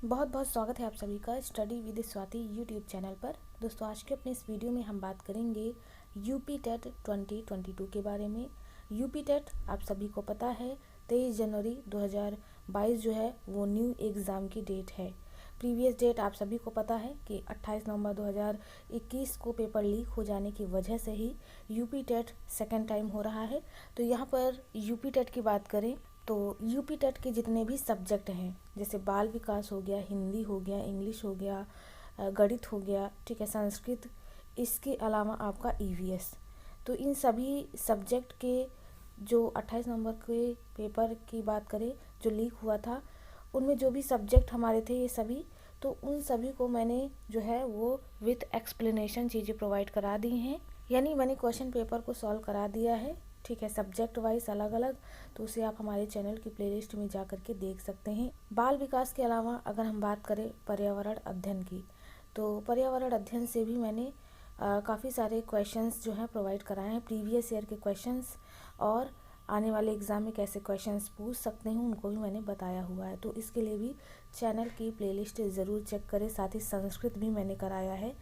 बहुत बहुत स्वागत है आप सभी का study with Swati YouTube channel पर। दोस्तों, आज के अपने इस वीडियो में हम बात करेंगे यूपी टेट 2022 के बारे में। यूपी टेट आप सभी को पता है 23 जनवरी 2022 जो है वो न्यू एग्ज़ाम की डेट है। प्रीवियस डेट आप सभी को पता है कि 28 नवंबर 2021 को पेपर लीक हो जाने की वजह से ही यूपी टेट सेकेंड टाइम हो रहा है। तो यहाँ पर यूपी टेट की बात करें तो यूपी टेट के जितने भी सब्जेक्ट हैं, जैसे बाल विकास हो गया, हिंदी हो गया, इंग्लिश हो गया, गणित हो गया, ठीक है, संस्कृत, इसके अलावा आपका ईवीएस, तो इन सभी सब्जेक्ट के जो 28 नवंबर के पेपर की बात करें जो लीक हुआ था, उनमें जो भी सब्जेक्ट हमारे थे ये सभी, तो उन सभी को मैंने जो है वो विथ एक्सप्लेनेशन चीज़ें प्रोवाइड करा दी हैं। यानी मैंने क्वेश्चन पेपर को सॉल्व करा दिया है, ठीक है, सब्जेक्ट वाइज अलग अलग। तो उसे आप हमारे चैनल की प्लेलिस्ट में जा करके देख सकते हैं। बाल विकास के अलावा अगर हम बात करें पर्यावरण अध्ययन की, तो पर्यावरण अध्ययन से भी मैंने काफ़ी सारे क्वेश्चंस जो हैं प्रोवाइड कराए हैं, प्रीवियस ईयर के क्वेश्चंस, और आने वाले एग्ज़ाम में कैसे क्वेश्चंस पूछ सकते हैं उनको भी मैंने बताया हुआ है। तो इसके लिए भी चैनल की प्लेलिस्ट ज़रूर चेक करें। साथ ही संस्कृत भी मैंने कराया है।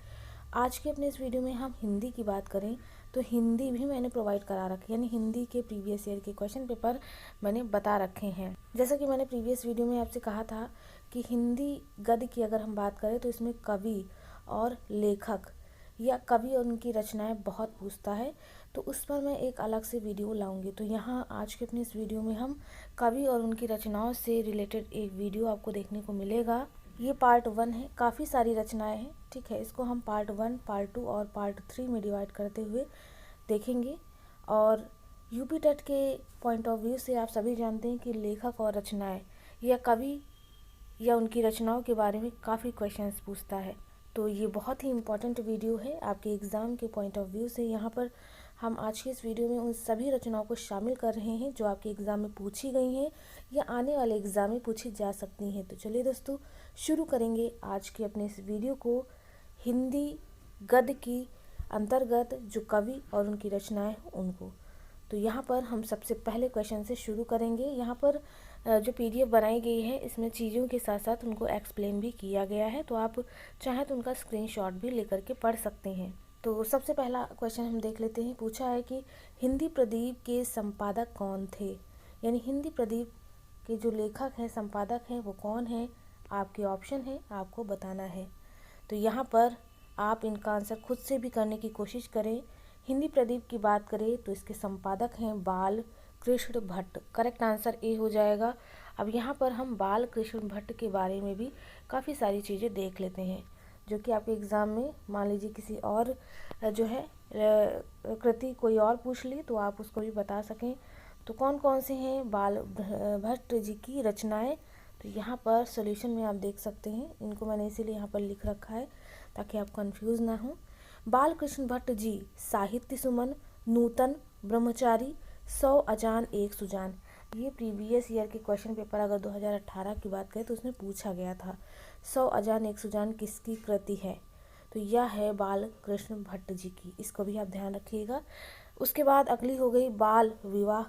आज के अपने इस वीडियो में हम हिंदी की बात करें तो हिंदी भी मैंने प्रोवाइड करा रखी है, यानी हिंदी के प्रीवियस ईयर के क्वेश्चन पेपर मैंने बता रखे हैं। जैसा कि मैंने प्रीवियस वीडियो में आपसे कहा था कि हिंदी गद्य की अगर हम बात करें तो इसमें कवि और लेखक या कवि और उनकी रचनाएं बहुत पूछता है, तो उस पर मैं एक अलग से वीडियो लाऊंगी। तो यहाँ आज के अपने इस वीडियो में हम कवि और उनकी रचनाओं से रिलेटेड एक वीडियो आपको देखने को मिलेगा। ये पार्ट 1 है, काफ़ी सारी रचनाएं हैं, ठीक है। इसको हम पार्ट 1, पार्ट 2 और पार्ट 3 में डिवाइड करते हुए देखेंगे। और यूपी टेट के पॉइंट ऑफ व्यू से आप सभी जानते हैं कि लेखक और रचनाएं या कवि या उनकी रचनाओं के बारे में काफ़ी क्वेश्चंस पूछता है। तो ये बहुत ही इम्पॉर्टेंट वीडियो है आपके एग्ज़ाम के पॉइंट ऑफ व्यू से। यहाँ पर हम आज की इस वीडियो में उन सभी रचनाओं को शामिल कर रहे हैं जो आपके एग्ज़ाम में पूछी गई हैं या आने वाले एग्ज़ाम में पूछी जा सकती हैं। तो चलिए दोस्तों, शुरू करेंगे आज के अपने इस वीडियो को हिंदी गद्य की अंतर्गत जो कवि और उनकी रचनाएं उनको। तो यहाँ पर हम सबसे पहले क्वेश्चन से शुरू करेंगे। यहाँ पर जो पीडीएफ बनाई गई है इसमें चीज़ों के साथ साथ उनको एक्सप्लेन भी किया गया है, तो आप चाहें तो उनका स्क्रीनशॉट भी लेकर के पढ़ सकते हैं। तो सबसे पहला क्वेश्चन हम देख लेते हैं। पूछा है कि हिंदी प्रदीप के संपादक कौन थे, यानी हिंदी प्रदीप के जो लेखक हैं, संपादक हैं, वो कौन है। आपके ऑप्शन है, आपको बताना है। तो यहाँ पर आप इनका आंसर खुद से भी करने की कोशिश करें। हिंदी प्रदीप की बात करें तो इसके संपादक हैं बाल Krishna Bhatt. Correct answer A हो जाएगा। अब यहाँ पर हम बाल कृष्ण भट्ट के बारे में भी काफ़ी सारी चीज़ें देख लेते हैं जो कि आपके एग्ज़ाम में मान लीजिए किसी और जो है कृति कोई और पूछ ली तो आप उसको भी बता सकें। तो कौन कौन से हैं बाल भट्ट जी की रचनाएं, तो यहाँ पर सॉल्यूशन में आप देख सकते हैं। इनको मैंने इसीलिए यहाँ पर लिख रखा है ताकि आप कंफ्यूज ना हो। बाल कृष्ण भट्ट जी साहित्य सुमन, नूतन, ब्रह्मचारी, 100 अजान एक सुजान। ये प्रीवियस ईयर के क्वेश्चन पेपर अगर 2018 की बात करें तो उसमें पूछा गया था 100 अजान एक सुजान किसकी कृति है, तो यह है बाल कृष्ण भट्ट जी की। इसको भी आप ध्यान रखिएगा। उसके बाद अगली हो गई बाल विवाह,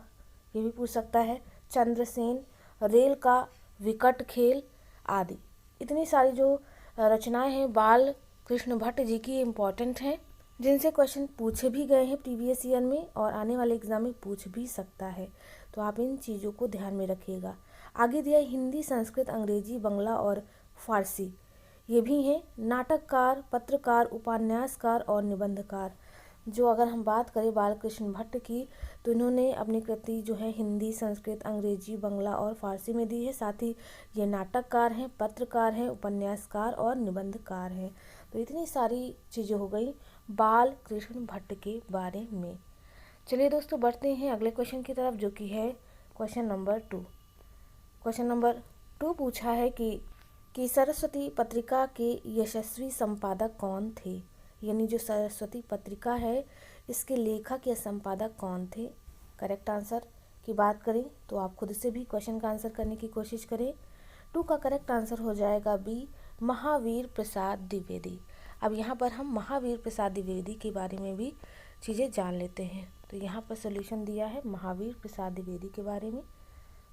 ये भी पूछ सकता है। चंद्रसेन, रेल का विकट खेल आदि। इतनी सारी जो रचनाएं हैं बाल कृष्ण भट्ट जी की इम्पॉर्टेंट हैं, जिनसे क्वेश्चन पूछे भी गए हैं प्रीवियस ईयर में और आने वाले एग्जाम में पूछ भी सकता है। तो आप इन चीज़ों को ध्यान में रखिएगा। आगे दिया हिंदी, संस्कृत, अंग्रेजी, बंगला और फारसी। ये भी हैं नाटककार, पत्रकार, उपन्यासकार और निबंधकार। जो अगर हम बात करें बालकृष्ण भट्ट की तो इन्होंने अपनी कृति जो है हिंदी, संस्कृत, अंग्रेजी, बंगला और फारसी में दी है। साथ ही ये नाटककार हैं, पत्रकार हैं, उपन्यासकार और निबंधकार हैं। तो इतनी सारी चीज़ें हो गई बाल कृष्ण भट्ट के बारे में। चलिए दोस्तों, बढ़ते हैं अगले क्वेश्चन की तरफ जो कि है क्वेश्चन नंबर 2। क्वेश्चन नंबर 2 पूछा है कि सरस्वती पत्रिका के यशस्वी संपादक कौन थे, यानी जो सरस्वती पत्रिका है इसके लेखक या संपादक कौन थे। करेक्ट आंसर की बात करें तो आप खुद से भी क्वेश्चन का आंसर करने की कोशिश करें। 2 का करेक्ट आंसर हो जाएगा बी, महावीर प्रसाद द्विवेदी। अब यहाँ पर हम महावीर प्रसाद द्विवेदी के बारे में भी चीज़ें जान लेते हैं। तो यहाँ पर सोल्यूशन दिया है महावीर प्रसाद द्विवेदी के बारे में।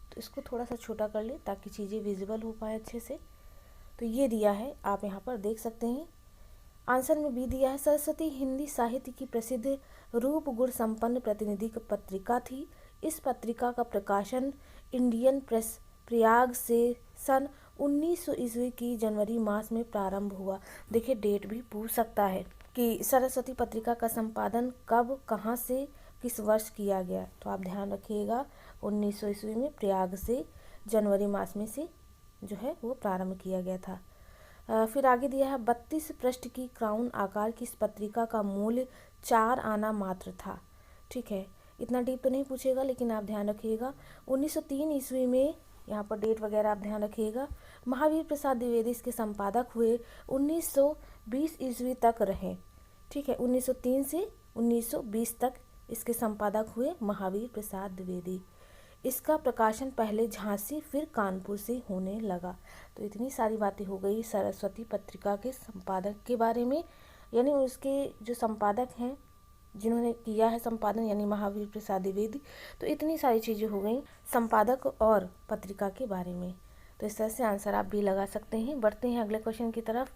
तो इसको थोड़ा सा छोटा कर ले ताकि चीज़ें विजिबल हो पाए अच्छे से। तो ये दिया है, आप यहाँ पर देख सकते हैं। आंसर में बी दिया है, सरस्वती हिंदी साहित्य की प्रसिद्ध रूप गुण संपन्न प्रतिनिधि पत्रिका थी। इस पत्रिका का प्रकाशन इंडियन प्रेस प्रयाग से सन 1900 ईस्वी की जनवरी मास में प्रारंभ हुआ। देखिए डेट भी पूछ सकता है कि सरस्वती पत्रिका का संपादन कब, कहाँ से, किस वर्ष किया गया। तो आप ध्यान रखिएगा 1900 ईस्वी में प्रयाग से जनवरी मास में से जो है वो प्रारंभ किया गया था। फिर आगे दिया है 32 पृष्ठ की क्राउन आकार की इस पत्रिका का मूल्य 4 आना मात्र था। ठीक है, इतना डीप तो नहीं पूछेगा, लेकिन आप ध्यान रखिएगा 1903 ईस्वी में, यहाँ पर डेट वगैरह आप ध्यान रखिएगा। महावीर प्रसाद द्विवेदी इसके संपादक हुए, 1920 ईस्वी तक रहे। ठीक है, 1903 से 1920 तक इसके संपादक हुए महावीर प्रसाद द्विवेदी। इसका प्रकाशन पहले झांसी फिर कानपुर से होने लगा। तो इतनी सारी बातें हो गई सरस्वती पत्रिका के संपादक के बारे में, यानी उसके जो संपादक हैं जिन्होंने किया है संपादन, यानी महावीर प्रसाद द्विवेदी। तो इतनी सारी चीज़ें हो गई संपादक और पत्रिका के बारे में। तो इस तरह से आंसर आप भी लगा सकते हैं। बढ़ते हैं अगले क्वेश्चन की तरफ,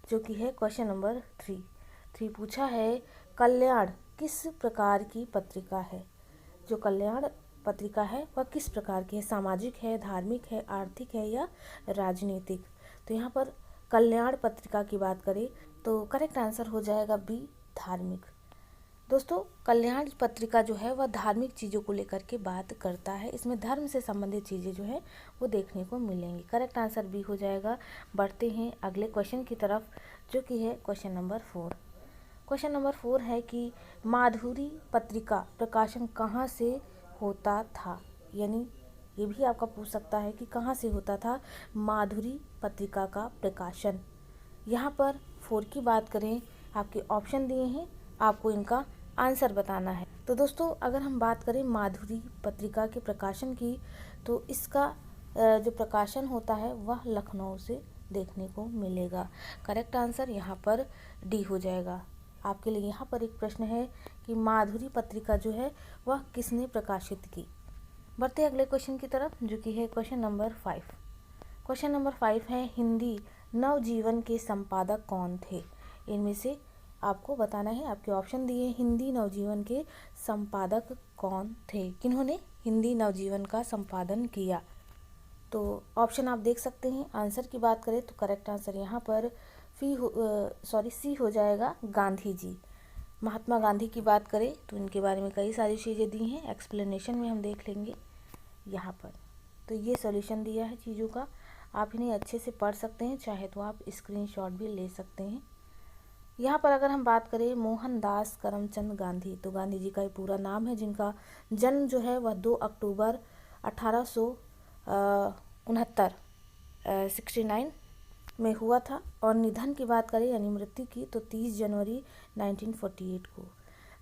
जो कि है क्वेश्चन नंबर 3 पूछा है, कल्याण किस प्रकार की पत्रिका है। जो कल्याण पत्रिका है वह किस प्रकार की है, सामाजिक है, धार्मिक है, आर्थिक है या राजनीतिक। तो यहाँ पर कल्याण पत्रिका की बात करें तो करेक्ट आंसर हो जाएगा बी, धार्मिक। दोस्तों कल्याण पत्रिका जो है वह धार्मिक चीज़ों को लेकर के बात करता है। इसमें धर्म से संबंधित चीज़ें जो है वो देखने को मिलेंगी। करेक्ट आंसर बी हो जाएगा। बढ़ते हैं अगले क्वेश्चन की तरफ, जो कि है क्वेश्चन नंबर 4। क्वेश्चन नंबर 4 है कि माधुरी पत्रिका प्रकाशन कहाँ से होता था, यानी ये भी आपका पूछ सकता है कि कहाँ से होता था माधुरी पत्रिका का प्रकाशन। यहाँ पर 4 की बात करें, आपके ऑप्शन दिए हैं, आपको इनका आंसर बताना है। तो दोस्तों अगर हम बात करें माधुरी पत्रिका के प्रकाशन की, तो इसका जो प्रकाशन होता है वह लखनऊ से देखने को मिलेगा। करेक्ट आंसर यहाँ पर डी हो जाएगा। आपके लिए यहाँ पर एक प्रश्न है कि माधुरी पत्रिका जो है वह किसने प्रकाशित की। बढ़ते अगले क्वेश्चन की तरफ, जो कि है क्वेश्चन नंबर 5। क्वेश्चन नंबर 5 है, हिंदी नवजीवन के संपादक कौन थे। इनमें से आपको बताना है, आपके ऑप्शन दिए, हिंदी नवजीवन के संपादक कौन थे, किन्होंने हिंदी नवजीवन का संपादन किया। तो ऑप्शन आप देख सकते हैं। आंसर की बात करें तो करेक्ट आंसर यहाँ पर सी हो जाएगा, गांधी जी। महात्मा गांधी की बात करें तो इनके बारे में कई सारी चीज़ें दी हैं, एक्सप्लेनेशन में हम देख लेंगे यहाँ पर। तो ये सॉल्यूशन दिया है चीज़ों का, आप इन्हें अच्छे से पढ़ सकते हैं, चाहे तो आप स्क्रीनशॉट भी ले सकते हैं। यहाँ पर अगर हम बात करें मोहनदास करमचंद गांधी, तो गांधी जी का ये पूरा नाम है, जिनका जन्म जो है वह 2 अक्टूबर 1869 69 में हुआ था। और निधन की बात करें यानी मृत्यु की, तो 30 जनवरी 1948 को।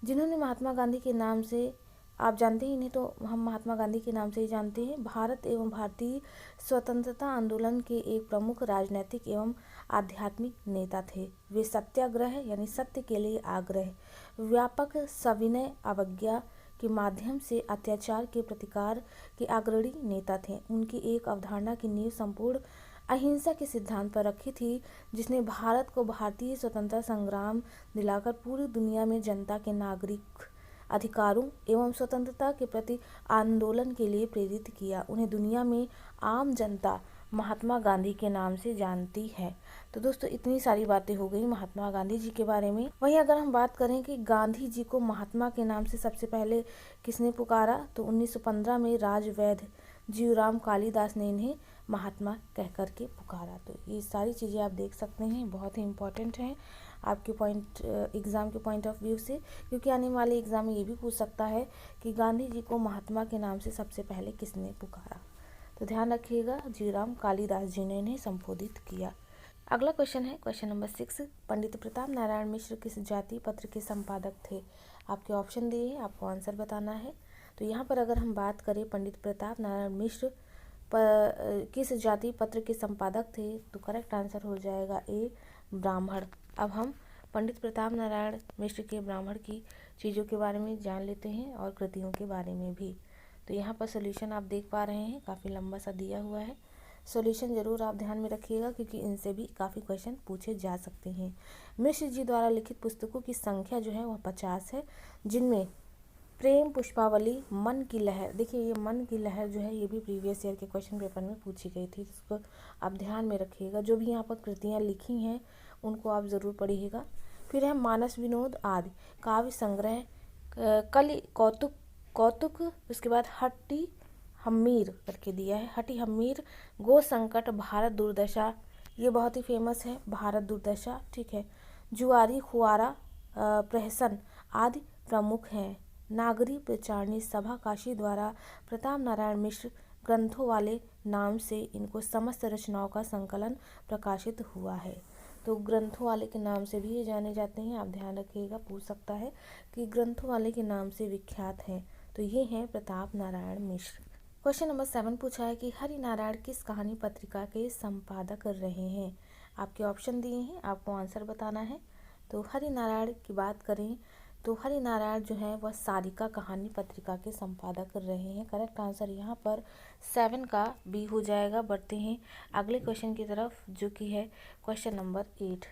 जिन्होंने महात्मा गांधी के नाम से, आप जानते ही नहीं तो हम महात्मा गांधी के नाम से ही जानते हैं, भारत एवं भारतीय स्वतंत्रता आंदोलन के एक प्रमुख राजनैतिक एवं आध्यात्मिक नेता थे। वे सत्याग्रह यानी सत्य के लिए आग्रह, व्यापक सविनय अवज्ञा के माध्यम से अत्याचार के प्रतिकार के अग्रणी नेता थे। उनकी एक अवधारणा की नींव संपूर्ण अहिंसा के सिद्धांत पर रखी थी, जिसने भारत को भारतीय स्वतंत्रता संग्राम दिलाकर पूरी दुनिया में जनता के नागरिक अधिकारों एवं स्वतंत्रता के प्रति आंदोलन के लिए प्रेरित किया। उन्हें दुनिया में आम जनता महात्मा गांधी के नाम से जानती है। तो दोस्तों इतनी सारी बातें हो गई महात्मा गांधी जी के बारे में। वहीं अगर हम बात करें कि गांधी जी को महात्मा के नाम से सबसे पहले किसने पुकारा, तो 1915 में राजवैद्य जीवराम कालिदास ने इन्हें महात्मा कह कर के पुकारा। तो ये सारी चीज़ें आप देख सकते हैं, बहुत ही इम्पोर्टेंट हैं आपके एग्ज़ाम के पॉइंट ऑफ व्यू से, क्योंकि आने वाले एग्ज़ाम में ये भी पूछ सकता है कि गांधी जी को महात्मा के नाम से सबसे पहले किसने पुकारा। तो ध्यान रखिएगा, जीवराम कालिदास जी ने इन्हें संबोधित किया। अगला क्वेश्चन है क्वेश्चन नंबर 6। पंडित प्रताप नारायण मिश्र किस जाति पत्र के संपादक थे। आपके ऑप्शन दिए हैं, आपको आंसर बताना है। तो यहाँ पर अगर हम बात करें पंडित प्रताप नारायण मिश्र किस जाति पत्र के संपादक थे, तो करेक्ट आंसर हो जाएगा ए, ब्राह्मण। अब हम पंडित प्रताप नारायण मिश्र के ब्राह्मण की चीज़ों के बारे में जान लेते हैं और कृतियों के बारे में भी। तो यहाँ पर सोल्यूशन आप देख पा रहे हैं, काफ़ी लंबा सा दिया हुआ है। सॉल्यूशन ज़रूर आप ध्यान में रखिएगा क्योंकि इनसे भी काफ़ी क्वेश्चन पूछे जा सकते हैं। मिश्र जी द्वारा लिखित पुस्तकों की संख्या जो है वह 50 है, जिनमें प्रेम पुष्पावली, मन की लहर, देखिए ये मन की लहर जो है ये भी प्रीवियस ईयर के क्वेश्चन पेपर में पूछी गई थी, इसको आप ध्यान में रखिएगा। जो भी यहाँ पर कृतियाँ लिखी हैं उनको आप ज़रूर पढ़िएगा। फिर है मानस विनोद आदि, काव्य संग्रह, कलि कौतुक कौतुक, उसके बाद हट्टी हम्मीर करके दिया है, हट्टी हम्मीर, गो संकट, भारत दुर्दशा, ये बहुत ही फेमस है भारत दुर्दशा, ठीक है। जुआरी, खुआरा, प्रहसन आदि प्रमुख हैं। नागरी प्रचारणी सभा काशी द्वारा प्रताप नारायण मिश्र ग्रंथों वाले नाम से इनको समस्त रचनाओं का संकलन प्रकाशित हुआ है। तो ग्रंथों वाले के नाम से भी ये जाने जाते हैं, आप ध्यान रखिएगा, पूछ सकता है कि ग्रंथों वाले के नाम से विख्यात हैं। तो ये हैं प्रताप नारायण मिश्र। क्वेश्चन नंबर 7 पूछा है कि हरि नारायण किस कहानी पत्रिका के संपादक कर रहे हैं। आपके ऑप्शन दिए हैं, आपको आंसर बताना है। तो हरि नारायण की बात करें तो हरि नारायण जो है वह सारिका कहानी पत्रिका के संपादक कर रहे हैं। करेक्ट आंसर यहाँ पर 7 का बी हो जाएगा। बढ़ते हैं अगले क्वेश्चन की तरफ जो कि है क्वेश्चन नंबर 8।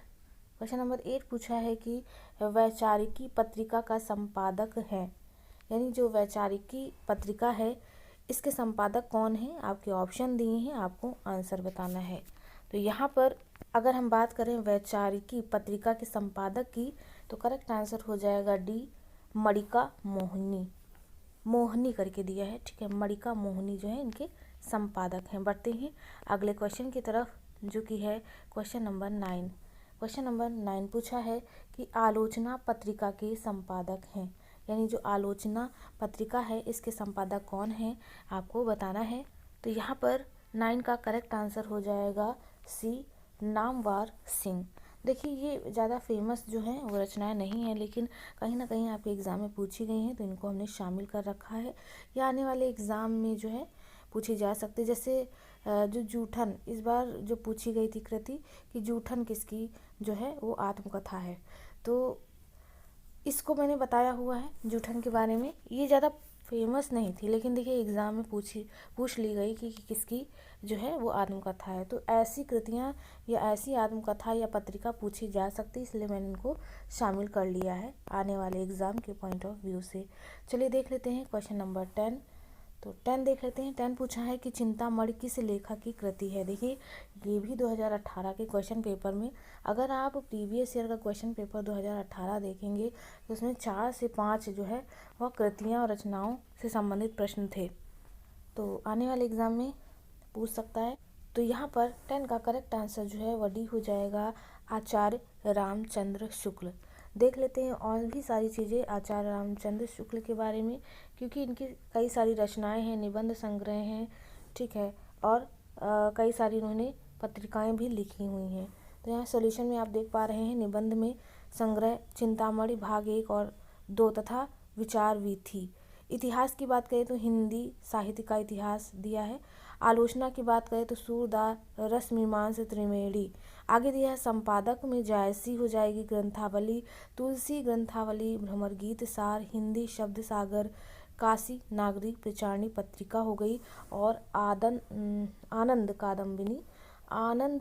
क्वेश्चन नंबर 8 पूछा है कि वैचारिकी पत्रिका का संपादक है, यानी जो वैचारिकी पत्रिका है इसके संपादक कौन है। आपके ऑप्शन दिए हैं, आपको आंसर बताना है। तो यहाँ पर अगर हम बात करें वैचारिकी पत्रिका के संपादक की तो करेक्ट आंसर हो जाएगा डी, मणिका मोहिनी, मोहिनी करके दिया है, ठीक है। मणिका मोहिनी जो है इनके संपादक हैं। बढ़ते हैं अगले क्वेश्चन की तरफ जो कि है क्वेश्चन नंबर 9। क्वेश्चन नंबर 9 पूछा है कि आलोचना पत्रिका के संपादक हैं, यानी जो आलोचना पत्रिका है इसके संपादक कौन हैं आपको बताना है। तो यहाँ पर 9 का करेक्ट आंसर हो जाएगा सी, नामवर सिंह। देखिए ये ज़्यादा फेमस जो हैं वो रचनाएं नहीं हैं, लेकिन कहीं ना कहीं आपके एग्ज़ाम में पूछी गई हैं तो इनको हमने शामिल कर रखा है, या आने वाले एग्ज़ाम में जो है पूछी जा सकती है। जैसे जो जूठन, इस बार जो पूछी गई थी कृति कि जूठन किसकी जो है वो आत्मकथा है, तो इसको मैंने बताया हुआ है जूठन के बारे में। ये ज़्यादा फेमस नहीं थी, लेकिन देखिए एग्ज़ाम में पूछ ली गई कि किसकी जो है वो आत्मकथा है। तो ऐसी कृतियाँ या ऐसी आत्मकथा या पत्रिका पूछी जा सकती, इसलिए मैंने इनको शामिल कर लिया है आने वाले एग्ज़ाम के पॉइंट ऑफ व्यू से। चलिए देख लेते हैं क्वेश्चन नंबर 10। तो 10 देख लेते हैं। 10 पूछा है कि चिंतामणि किस लेखक की कृति है। देखिए ये भी 2018 के क्वेश्चन पेपर में, अगर आप प्रीवियस ईयर का क्वेश्चन पेपर 2018 देखेंगे तो उसमें 4 से 5 जो है वह कृतियाँ और रचनाओं से संबंधित प्रश्न थे, तो आने वाले एग्ज़ाम में पूछ सकता है। तो यहाँ पर 10 का करेक्ट आंसर जो है वह डी हो जाएगा, आचार्य रामचंद्र शुक्ल। देख लेते हैं और भी सारी चीज़ें आचार्य रामचंद्र शुक्ल के बारे में, क्योंकि इनकी कई सारी रचनाएं हैं, निबंध संग्रह हैं, ठीक है, और कई सारी इन्होंने पत्रिकाएं भी लिखी हुई हैं। तो यहाँ सॉल्यूशन में आप देख पा रहे हैं निबंध में संग्रह चिंतामणि भाग 1 और 2 तथा विचार वीथी। इतिहास की बात करें तो हिंदी साहित्य का इतिहास दिया है। आलोचना की बात करें तो सूरदास, रसमीमांसा, त्रिवेणी। आगे दिया है संपादक में जायसी हो जाएगी ग्रंथावली, तुलसी ग्रंथावली, भ्रमर गीत सार, हिंदी शब्द सागर, काशी नागरिक प्रचारणी पत्रिका हो गई, और आनंद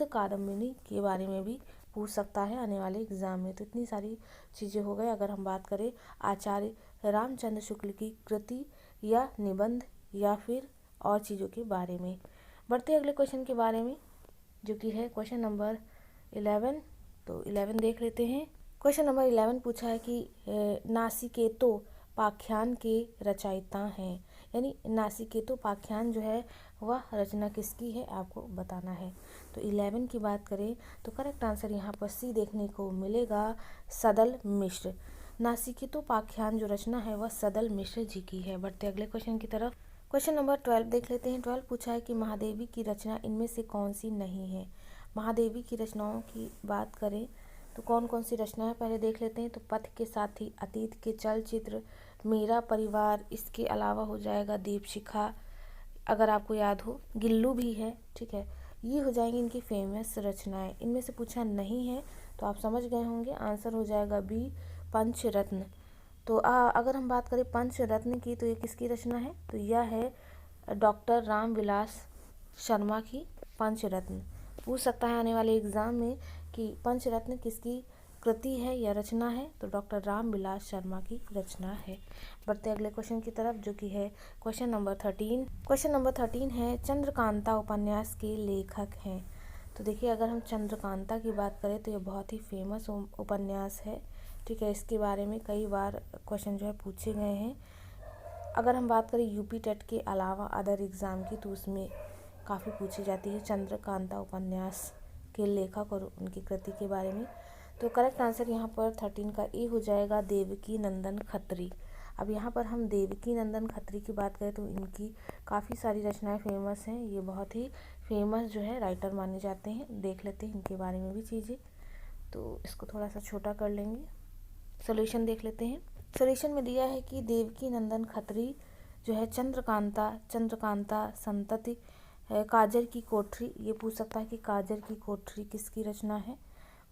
कादम्बिनी के बारे में भी पूछ सकता है आने वाले एग्ज़ाम में। तो इतनी सारी चीज़ें हो गए अगर हम बात करें आचार्य रामचंद्र शुक्ल की कृति या निबंध या फिर और चीज़ों के बारे में। बढ़ते अगले क्वेश्चन के बारे में जो कि है क्वेश्चन नंबर 11। तो 11 देख लेते हैं। क्वेश्चन नंबर 11 पूछा है कि नासिकेतोपाख्यान के रचयिता हैं, यानी नासिकेतोपाख्यान जो है वह रचना किसकी है आपको बताना है। तो 11 की बात करें तो करेक्ट आंसर यहाँ पर सी देखने को मिलेगा, सदल मिश्र। नासिकेतोपाख्यान जो रचना है वह सदल मिश्र जी की है। बढ़ते अगले क्वेश्चन की तरफ। क्वेश्चन नंबर 12 देख लेते हैं। 12 पूछा है कि महादेवी की रचना इनमें से कौन सी नहीं है। महादेवी की रचनाओं की बात करें तो कौन कौन सी रचना है पहले देख लेते हैं। तो पथ के साथी, अतीत के चलचित्र, मेरा परिवार, इसके अलावा हो जाएगा दीपशिखा, अगर आपको याद हो, गिल्लू भी है, ठीक है। ये हो जाएंगी इनकी फेमस रचनाएं। इनमें से पूछा नहीं है तो आप समझ गए होंगे, आंसर हो जाएगा बी, पंचरत्न। तो अगर हम बात करें पंचरत्न की तो ये किसकी रचना है, तो यह है डॉक्टर रामविलास शर्मा की पंचरत्न। पूछ सकता है आने वाले एग्जाम में कि पंचरत्न किसकी कृति है या रचना है, तो डॉक्टर रामविलास शर्मा की रचना है। बढ़ते अगले क्वेश्चन की तरफ, जो कि है क्वेश्चन नंबर 13। क्वेश्चन नंबर 13 है चंद्रकांता उपन्यास के लेखक हैं। तो देखिए, अगर हम चंद्रकांता की बात करें तो ये बहुत ही फेमस उपन्यास है। ठीक है, इसके बारे में कई बार क्वेश्चन जो है पूछे गए हैं। अगर हम बात करें यूपी टेट के अलावा अदर एग्ज़ाम की, तो उसमें काफ़ी पूछी जाती है चंद्रकांता उपन्यास के लेखक और उनकी कृति के बारे में। तो करेक्ट आंसर यहाँ पर 13 का ए हो जाएगा, देवकी नंदन खत्री। अब यहाँ पर हम देवकी नंदन खत्री की बात करें तो इनकी काफ़ी सारी रचनाएं फेमस हैं। ये बहुत ही फेमस जो है राइटर माने जाते हैं। देख लेते हैं इनके बारे में भी चीज़ें। तो इसको थोड़ा सा छोटा कर लेंगे। सॉल्यूशन देख लेते हैं। सॉल्यूशन में दिया है कि देवकी नंदन खत्री जो है चंद्रकांता संतति काजर की कोठरी, ये पूछ सकता है कि काजर की कोठरी किसकी रचना है।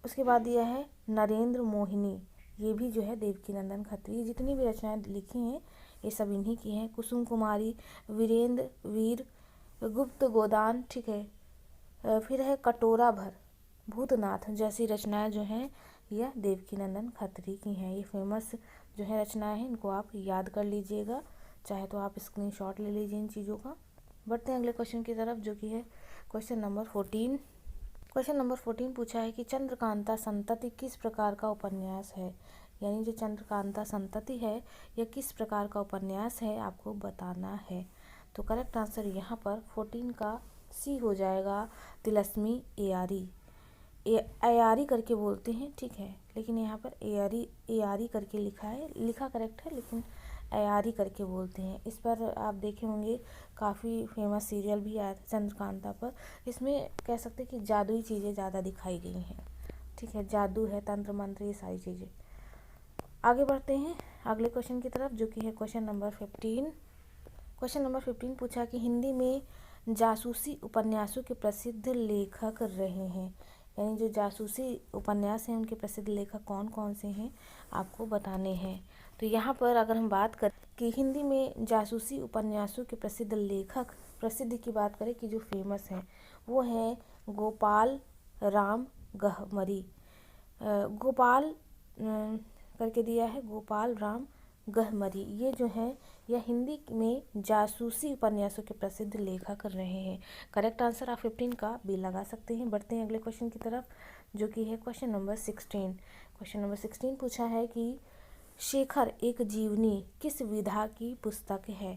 उसके बाद दिया है नरेंद्र मोहिनी, ये भी जो है देवकी नंदन खत्री। जितनी भी रचनाएं लिखी हैं ये सब इन्हीं की हैं। कुसुम कुमारी, वीरेंद्र वीर, गुप्त गोदान, ठीक है, फिर है कटोरा भर, भूतनाथ जैसी रचनाएं जो हैं यह देवकी नंदन खत्री की हैं। ये फेमस जो है रचनाएं हैं, इनको आप याद कर लीजिएगा, चाहे तो आप स्क्रीनशॉट ले लीजिए इन चीज़ों का। बढ़ते हैं अगले क्वेश्चन की तरफ, जो कि है क्वेश्चन नंबर 14। क्वेश्चन नंबर 14 पूछा है कि चंद्रकांता संतति किस प्रकार का उपन्यास है। यानी जो चंद्रकांता संतति है यह किस प्रकार का उपन्यास है, आपको बताना है। तो करेक्ट आंसर यहाँ पर 14 का सी हो जाएगा, तिलस्मी एआरी। एआरी करके बोलते हैं, ठीक है, लेकिन यहाँ पर एआरी करके लिखा है, लिखा करेक्ट है लेकिन एआरी करके बोलते हैं। इस पर आप देखे होंगे काफ़ी फेमस सीरियल भी आया था चंद्रकांता पर। इसमें कह सकते हैं कि जादुई चीज़ें ज़्यादा दिखाई गई हैं, ठीक है, जादू है, तंत्र मंत्र, ये सारी चीज़ें। आगे बढ़ते हैं अगले क्वेश्चन की तरफ, जो कि है क्वेश्चन नंबर 15। क्वेश्चन नंबर 15 पूछा कि हिंदी में जासूसी उपन्यासों के प्रसिद्ध लेखक रहे हैं। यानी जो जासूसी उपन्यास हैं उनके प्रसिद्ध लेखक कौन कौन से हैं, आपको बताने हैं। तो यहाँ पर अगर हम बात करें कि हिंदी में जासूसी उपन्यासों के प्रसिद्ध लेखक, प्रसिद्ध की बात करें कि जो फेमस हैं, वो हैं गोपाल राम गहमरी। गोपाल करके दिया है, गोपाल राम गहमरी, ये जो हैं यह हिंदी में जासूसी उपन्यासों के प्रसिद्ध लेखक रहे हैं। करेक्ट आंसर आप 15 का बी लगा सकते हैं। बढ़ते हैं अगले क्वेश्चन की तरफ, जो कि है क्वेश्चन नंबर 16। क्वेश्चन नंबर 16 पूछा है कि शेखर एक जीवनी किस विधा की पुस्तक है।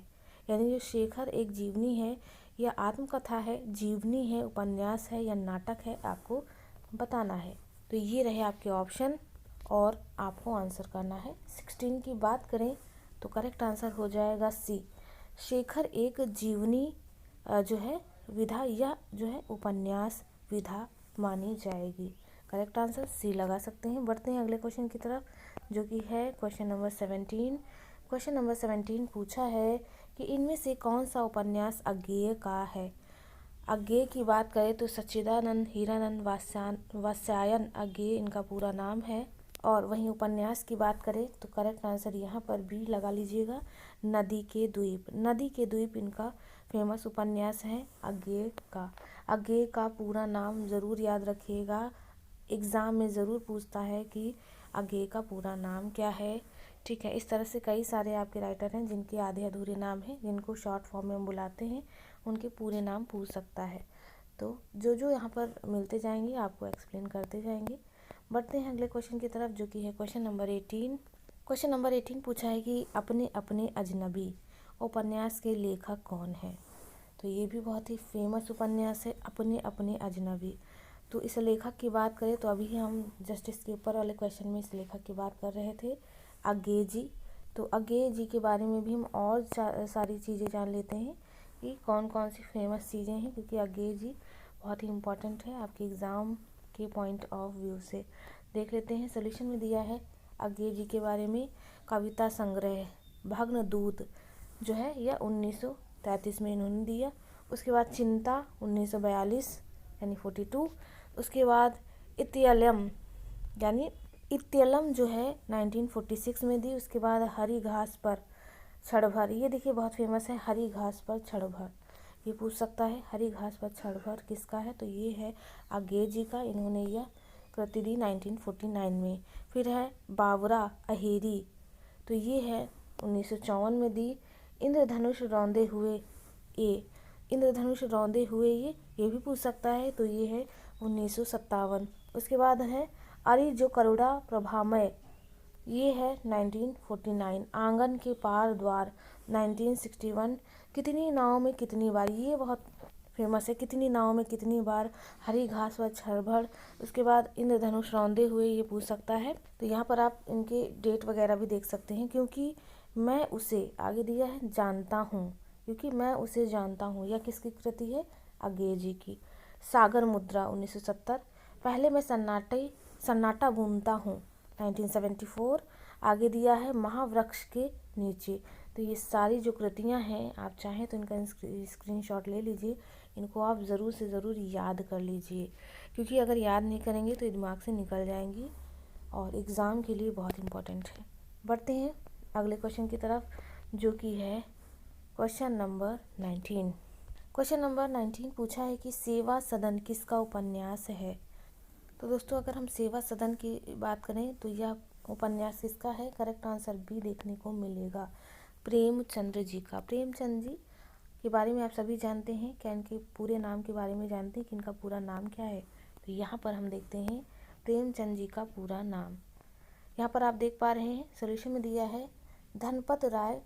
यानी जो शेखर एक जीवनी है, यह आत्मकथा है, जीवनी है, उपन्यास है या नाटक है, आपको बताना है। तो ये रहे आपके ऑप्शन और आपको आंसर करना है। 16 की बात करें तो करेक्ट आंसर हो जाएगा सी, शेखर एक जीवनी जो है विधा या जो है उपन्यास विधा मानी जाएगी। करेक्ट आंसर सी लगा सकते हैं। बढ़ते हैं अगले क्वेश्चन की तरफ, जो कि है क्वेश्चन नंबर 17। क्वेश्चन नंबर 17 पूछा है कि इनमें से कौन सा उपन्यास अज्ञेय का है। अज्ञेय की बात करें तो सच्चिदानंद हीरानंद वात्स्यायन अज्ञेय इनका पूरा नाम है। और वहीं उपन्यास की बात करें तो करेक्ट आंसर यहाँ पर भी लगा लीजिएगा, नदी के द्वीप। नदी के द्वीप इनका फेमस उपन्यास है अज्ञेय का। अज्ञेय का पूरा नाम ज़रूर याद रखिएगा, एग्ज़ाम में ज़रूर पूछता है कि अज्ञेय का पूरा नाम क्या है, ठीक है। इस तरह से कई सारे आपके राइटर हैं जिनके आधे अधूरे नाम हैं, जिनको शॉर्ट फॉर्म में हम बुलाते हैं, उनके पूरे नाम पूछ सकता है। तो जो जो यहाँ पर मिलते जाएंगे आपको एक्सप्लेन करते जाएंगे। बढ़ते हैं अगले क्वेश्चन की तरफ, जो कि है क्वेश्चन नंबर 18। क्वेश्चन नंबर 18 पूछा है कि अपने अपने अजनबी उपन्यास के लेखक कौन हैं। तो ये भी बहुत ही फेमस उपन्यास है, अपने अपने अजनबी। तो इस लेखक की बात करें तो अभी हम जस्ट इसके ऊपर वाले क्वेश्चन में इस लेखक की बात कर रहे थे, अज्ञेय जी। तो अज्ञेय जी के बारे में भी हम और सारी चीज़ें जान लेते हैं कि कौन कौन सी फेमस चीज़ें हैं, क्योंकि अज्ञेय जी बहुत ही इम्पोर्टेंट है आपके एग्ज़ाम के पॉइंट ऑफ व्यू से। देख लेते हैं, सोल्यूशन में दिया है अज्ञेय जी के बारे में, कविता संग्रह भग्नदूत जो है यह 1933 में इन्होंने दिया। उसके बाद चिंता 1942 यानी 42। उसके बाद इत्यलम यानी इत्यलम जो है 1946 में दी। उसके बाद हरी घास पर क्षण भर, ये देखिए बहुत फेमस है, हरी घास पर क्षण भर, ये पूछ सकता है। हरी घास पर क्षणभर किसका है, तो ये है अंगेज जी का। इन्होंने यह कृति दी 1949 में। फिर है बावरा अहेरी, तो ये है 1954 में दी। इंद्रधनुष रौंदे हुए इंद्रधनुष रौंदे हुए ये भी पूछ सकता है, तो ये है 1957। उसके बाद है अरि जो करुणा प्रभामय, ये है 1949। आंगन के पार द्वार 1961। कितनी नाव में कितनी बार, ये बहुत फेमस है। कितनी नाव में कितनी बार, हरी घास पर क्षणभर। उसके बाद इंद्रधनुष रौंदे हुए, ये पूछ सकता है। तो यहाँ पर आप इनके डेट वगैरह भी देख सकते हैं। क्योंकि मैं उसे आगे दिया है जानता हूँ, क्योंकि मैं उसे जानता हूँ, यह किसकी कृति है, अंगेज जी की। सागर मुद्रा 1970। पहले मैं सन्नाटा बूंदता हूँ 1974। आगे दिया है महावृक्ष के नीचे। तो ये सारी जो कृतियाँ हैं, आप चाहें तो इनका स्क्रीनशॉट ले लीजिए। इनको आप ज़रूर से ज़रूर याद कर लीजिए, क्योंकि अगर याद नहीं करेंगे तो ये दिमाग से निकल जाएंगी और एग्ज़ाम के लिए बहुत इम्पोर्टेंट है। बढ़ते हैं अगले क्वेश्चन की तरफ, जो कि है क्वेश्चन नंबर 19। क्वेश्चन नंबर 19 पूछा है कि सेवा सदन किसका उपन्यास है। तो दोस्तों, अगर हम सेवा सदन की बात करें तो यह उपन्यास किसका है। करेक्ट आंसर बी देखने को मिलेगा, प्रेमचंद्र जी का। प्रेमचंद जी के बारे में आप सभी जानते हैं। क्या इनके पूरे नाम के बारे में जानते हैं कि इनका पूरा नाम क्या है। तो यहाँ पर हम देखते हैं प्रेमचंद जी का पूरा नाम। यहाँ पर आप देख पा रहे हैं सोल्यूशन में दिया है धनपत राय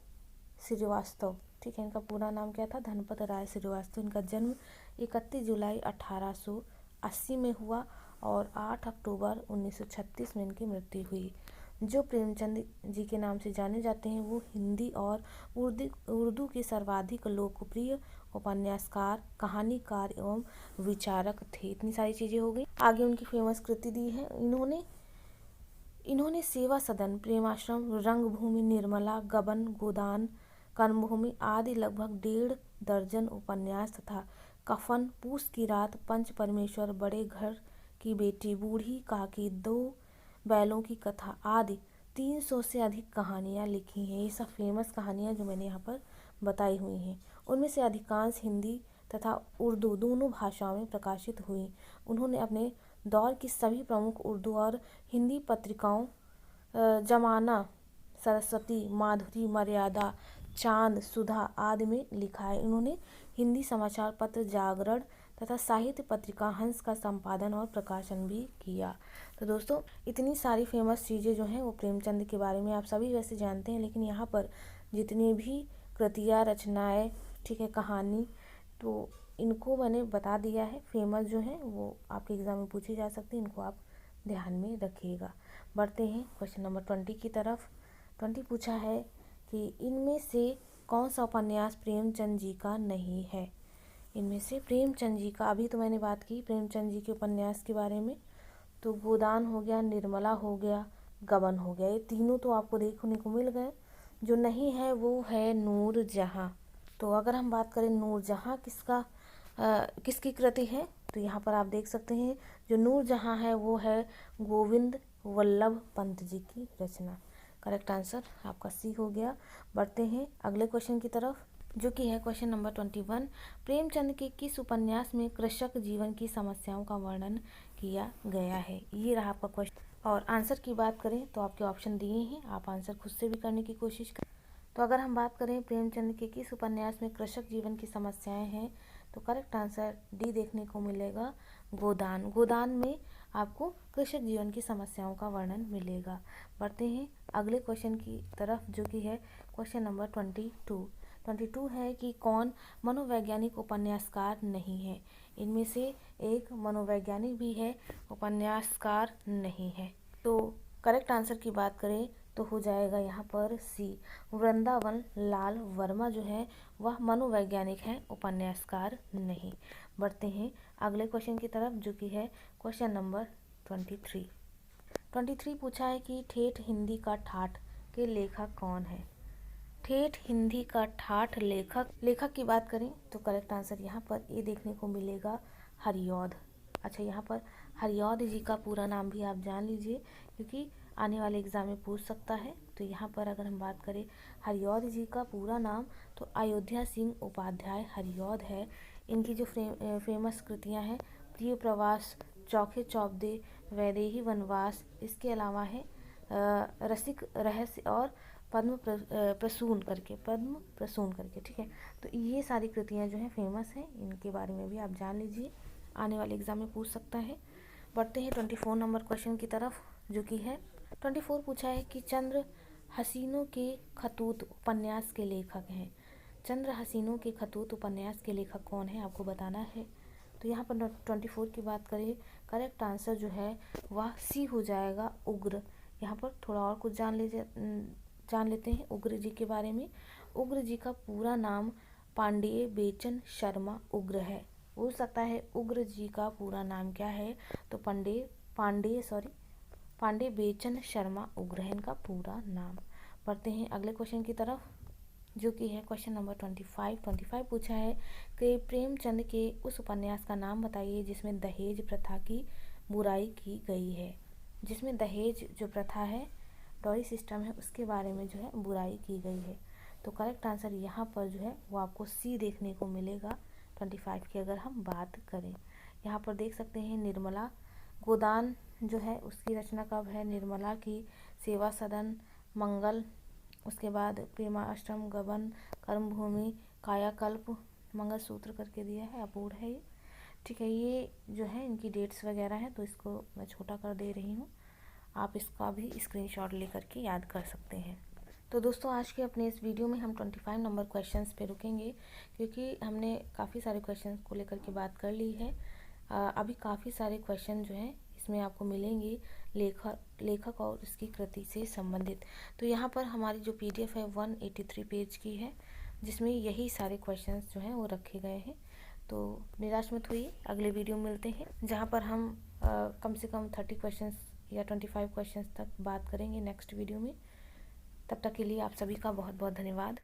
श्रीवास्तव। ठीक है, इनका पूरा नाम क्या था, धनपत राय श्रीवास्तव। इनका जन्म 31 जुलाई 1880 में हुआ और 8 अक्टूबर 1936 में इनकी मृत्यु हुई। जो प्रेमचंद जी के नाम से जाने जाते हैं वो हिंदी और उर्दू के सर्वाधिक लोकप्रिय उपन्यासकार, कहानीकार एवं विचारक थे। इतनी सारी चीज़ें हो गई। आगे उनकी फेमस कृति दी है इन्होंने सेवा सदन, प्रेमाश्रम, रंगभूमि, निर्मला, गबन, गोदान, कर्मभूमि आदि लगभग 1.5 दर्जन उपन्यास तथा कफन, पूस की रात, पंच परमेश्वर, बड़े घर की बेटी, बूढ़ी काकी, 2 बैलों की कथा आदि 300 से अधिक कहानियाँ लिखी हैं। ये सब फेमस कहानियाँ जो मैंने यहाँ पर बताई हुई हैं, उनमें से अधिकांश हिंदी तथा उर्दू दोनों भाषाओं में प्रकाशित हुई। उन्होंने अपने दौर की सभी प्रमुख उर्दू और हिंदी पत्रिकाओं जमाना, सरस्वती, माधुरी, मर्यादा, चांद, सुधा आदि में लिखा है। उन्होंने हिंदी समाचार पत्र जागरण तथा साहित्य पत्रिका हंस का संपादन और प्रकाशन भी किया। तो दोस्तों, इतनी सारी फेमस चीज़ें जो हैं वो प्रेमचंद के बारे में आप सभी वैसे जानते हैं, लेकिन यहाँ पर जितनी भी कृतियाँ, रचनाएँ, ठीक है, कहानी, तो इनको मैंने बता दिया है। फेमस जो हैं वो आपके एग्ज़ाम में पूछे जा सकते हैं, इनको आप ध्यान में रखिएगा। बढ़ते हैं क्वेश्चन नंबर 20 की तरफ। 20 पूछा है कि इनमें से कौन सा उपन्यास प्रेमचंद जी का नहीं है। इनमें से प्रेमचंद जी का, अभी तो मैंने बात की प्रेमचंद जी के उपन्यास के बारे में, तो गोदान हो गया, निर्मला हो गया, गबन हो गया, ये तीनों तो आपको देखने को मिल गए। जो नहीं है वो है नूरजहाँ। तो अगर हम बात करें नूरजहाँ किसकी कृति है, तो यहाँ पर आप देख सकते हैं जो नूरजहाँ है वो है गोविंद वल्लभ पंत जी की रचना। करेक्ट आंसर आपका सी हो गया। बढ़ते हैं अगले क्वेश्चन की तरफ, जो कि है क्वेश्चन नंबर 21। प्रेमचंद के किस उपन्यास में कृषक जीवन की समस्याओं का वर्णन किया गया है। ये रहा आपका क्वेश्चन। और आंसर की बात करें तो आपके ऑप्शन दिए हैं, आप आंसर खुद से भी करने की कोशिश करें। तो अगर हम बात करें प्रेमचंद के किस उपन्यास में कृषक जीवन की समस्याएं हैं, तो करेक्ट आंसर डी देखने को मिलेगा, गोदान। गोदान में आपको कृषक जीवन की समस्याओं का वर्णन मिलेगा। बढ़ते हैं अगले क्वेश्चन की तरफ, जो कि है क्वेश्चन नंबर 22 है कि कौन मनोवैज्ञानिक उपन्यासकार नहीं है। इनमें से एक मनोवैज्ञानिक भी है, उपन्यासकार नहीं है। तो करेक्ट आंसर की बात करें तो हो जाएगा यहाँ पर सी, वृंदावन लाल वर्मा जो है वह मनोवैज्ञानिक है, उपन्यासकार नहीं। बढ़ते हैं अगले क्वेश्चन की तरफ, जो कि है क्वेश्चन नंबर 23 पूछा है कि ठेठ हिंदी का ठाठ के लेखक कौन है। ठेठ हिंदी का ठाठ लेखक की बात करें तो करेक्ट आंसर यहाँ पर ए देखने को मिलेगा, हरिऔध। अच्छा, यहाँ पर हरिऔध जी का पूरा नाम भी आप जान लीजिए, क्योंकि आने वाले एग्जाम में पूछ सकता है। तो यहाँ पर अगर हम बात करें हरिऔध जी का पूरा नाम, तो अयोध्या सिंह उपाध्याय हरिऔध है। इनकी जो फेमस कृतियाँ हैं प्रिय प्रवास, चौखे चौबदे, वैदेही वनवास, इसके अलावा है रसिक रहस्य और पद्म प्रसून करके, ठीक है। तो ये सारी कृतियाँ जो हैं फेमस हैं, इनके बारे में भी आप जान लीजिए, आने वाले एग्जाम में पूछ सकता है। बढ़ते हैं 24 नंबर क्वेश्चन की तरफ, जो कि है 24 पूछा है कि चंद्र हसीनों के खतूत उपन्यास के लेखक हैं। चंद्र हसीनों के खतूत उपन्यास के लेखक कौन है, आपको बताना है। तो यहाँ पर 24 की बात करें, करेक्ट आंसर जो है वह सी हो जाएगा, उग्र। यहाँ पर थोड़ा और कुछ जान लेते हैं उग्र जी के बारे में। उग्र जी का पूरा नाम पांडेय बेचन शर्मा उग्र है। हो सकता है उग्र जी का पूरा नाम क्या है, तो पांडे बेचन शर्मा उग्र है इनका पूरा नाम। पढ़ते हैं अगले क्वेश्चन की तरफ, जो कि है क्वेश्चन नंबर 25 पूछा है कि प्रेमचंद के उस उपन्यास का नाम बताइए जिसमें दहेज प्रथा की बुराई की गई है। जिसमें दहेज जो प्रथा है, डॉरी सिस्टम है, उसके बारे में जो है बुराई की गई है। तो करेक्ट आंसर यहाँ पर जो है वो आपको सी देखने को मिलेगा 25 की अगर हम बात करें। यहाँ पर देख सकते हैं निर्मला गोदान जो है उसकी रचना कब है, निर्मला की सेवा सदन, मंगल, उसके बाद प्रेमाष्टम, गबन, कर्मभूमि, कायाकल्प, मंगलसूत्र करके दिया है, अपूर्ण है ये, ठीक है। ये जो है इनकी डेट्स वगैरह हैं, तो इसको मैं छोटा कर दे रही हूँ, आप इसका भी स्क्रीनशॉट लेकर के याद कर सकते हैं। तो दोस्तों आज के अपने इस वीडियो में हम 25 नंबर क्वेश्चंस पे रुकेंगे, क्योंकि हमने काफ़ी सारे क्वेश्चंस को लेकर के बात कर ली है। अभी काफ़ी सारे क्वेश्चन जो हैं इसमें आपको मिलेंगे लेखक और उसकी कृति से संबंधित। तो यहाँ पर हमारी जो PDF है 183 पेज की है, जिसमें यही सारे क्वेश्चंस जो हैं वो रखे गए हैं। तो निराश मत हुई, अगले वीडियो में मिलते हैं जहाँ पर हम कम से कम 30 क्वेश्चंस या 25 क्वेश्चंस तक बात करेंगे नेक्स्ट वीडियो में। तब तक के लिए आप सभी का बहुत बहुत धन्यवाद।